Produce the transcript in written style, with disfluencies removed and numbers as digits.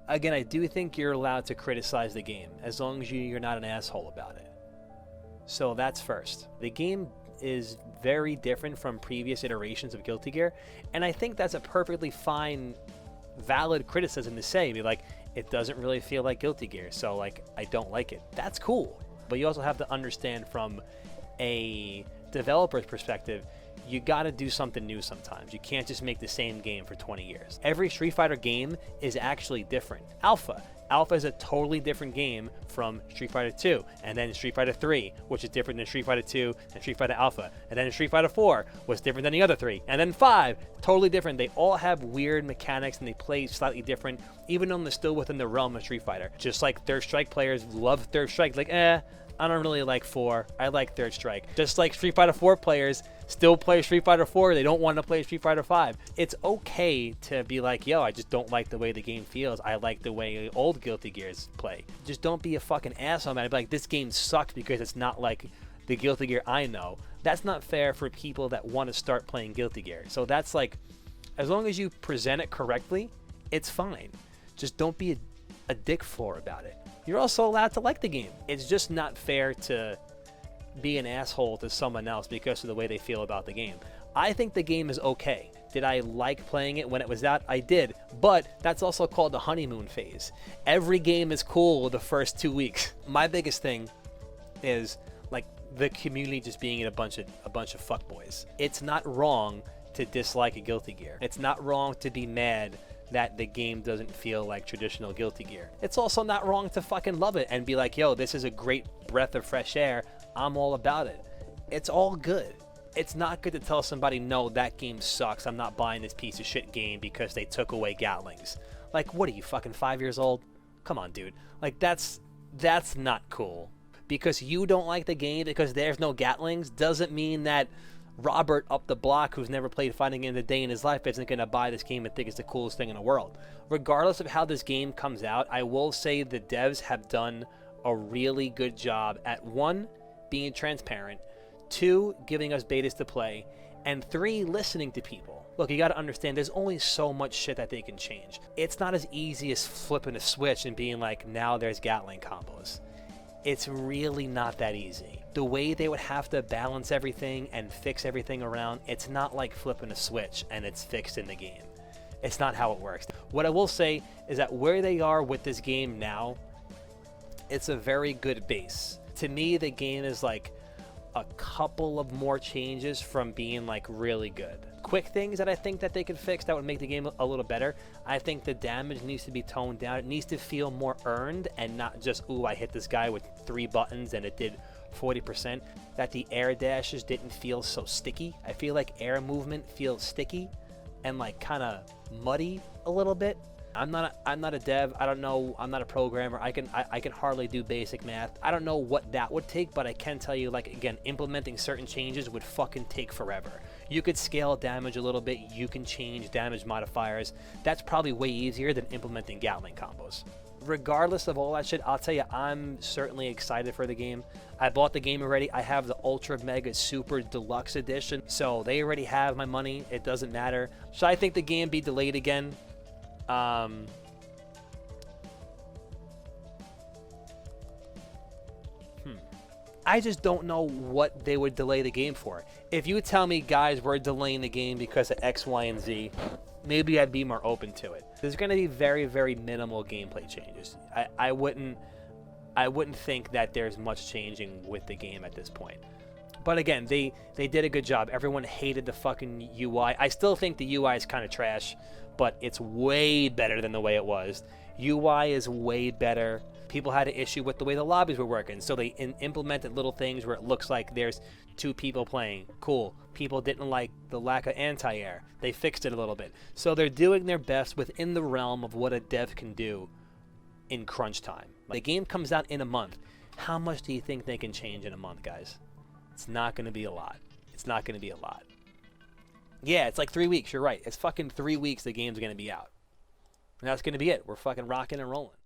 Again, I do think you're allowed to criticize the game as long as you're not an asshole about it. So that's first. The game is very different from previous iterations of Guilty Gear, and I think that's a perfectly fine, valid criticism to say. Be like, it doesn't really feel like Guilty Gear, so like I don't like it. That's cool. But you also have to understand from a developer's perspective, you gotta do something new sometimes. You can't just make the same game for 20 years. Every Street Fighter game is actually different. Alpha is a totally different game from Street Fighter 2, and then Street Fighter 3, which is different than Street Fighter 2 and Street Fighter Alpha, and then Street Fighter 4 was different than the other three, and then 5, totally different. They all have weird mechanics and they play slightly different, even though they're still within the realm of Street Fighter. Just like Third Strike players love Third Strike, like, I don't really like 4, I like Third Strike. Just like Street Fighter 4 players still play Street Fighter 4, they don't want to play Street Fighter 5. It's okay to be like, yo, I just don't like the way the game feels. I like the way old Guilty Gears play. Just don't be a fucking asshole, man. Be like, this game sucks because it's not like the Guilty Gear I know. That's not fair for people that want to start playing Guilty Gear. So that's like, as long as you present it correctly, it's fine. Just don't be a dick floor about it. You're also allowed to like the game. It's just not fair to be an asshole to someone else because of the way they feel about the game. I think the game is okay. Did I like playing it when it was out? I did, but that's also called the honeymoon phase. Every game is cool the first 2 weeks. My biggest thing is like the community just being a bunch of fuckboys. It's not wrong to dislike a Guilty Gear. It's not wrong to be mad that the game doesn't feel like traditional Guilty Gear. It's also not wrong to fucking love it and be like, yo, this is a great breath of fresh air. I'm all about it. It's all good. It's not good to tell somebody, no, that game sucks. I'm not buying this piece of shit game because they took away Gatlings. Like, what are you, fucking 5 years old? Come on, dude. Like, that's not cool. Because you don't like the game because there's no Gatlings doesn't mean that Robert up the block, who's never played fighting game in a day in his life, isn't going to buy this game and think it's the coolest thing in the world. Regardless of how this game comes out, I will say the devs have done a really good job at 1, being transparent, 2, giving us betas to play, and 3, listening to people. Look, you got to understand, there's only so much shit that they can change. It's not as easy as flipping a switch and being like, now there's Gatling combos. It's really not that easy. The way they would have to balance everything and fix everything around, it's not like flipping a switch and it's fixed in the game. It's not how it works. What I will say is that where they are with this game now, it's a very good base. To me, the game is like a couple of more changes from being like really good. Quick things that I think that they could fix that would make the game a little better. I think the damage needs to be toned down. It needs to feel more earned and not just, ooh, I hit this guy with 3 buttons and it did 40%. That the air dashes didn't feel so sticky. I feel like air movement feels sticky and like kind of muddy a little bit. I'm not a dev. I don't know. I'm not a programmer. I can hardly do basic math. I don't know what that would take, but I can tell you, like, again, implementing certain changes would fucking take forever. You could scale damage a little bit. You can change damage modifiers. That's probably way easier than implementing Gatling combos. Regardless of all that shit, I'll tell you, I'm certainly excited for the game. I bought the game already. I have the Ultra Mega Super Deluxe Edition, so they already have my money. It doesn't matter. Should I think the game be delayed again? I just don't know what they would delay the game for. If you would tell me, guys, we're delaying the game because of X, Y, and Z, maybe I'd be more open to it. There's going to be very, very minimal gameplay changes. I wouldn't think that there's much changing with the game at this point. But again, they did a good job. Everyone hated the fucking UI. I still think the UI is kind of trash, but it's way better than the way it was. UI is way better. People had an issue with the way the lobbies were working, so they implemented little things where it looks like there's 2 people playing. Cool. People didn't like the lack of anti-air. They fixed it a little bit. So they're doing their best within the realm of what a dev can do in crunch time. The game comes out in a month. How much do you think they can change in a month, guys? It's not going to be a lot. It's not going to be a lot. Yeah, it's like 3 weeks. You're right. It's fucking 3 weeks the game's going to be out. And that's going to be it. We're fucking rocking and rolling.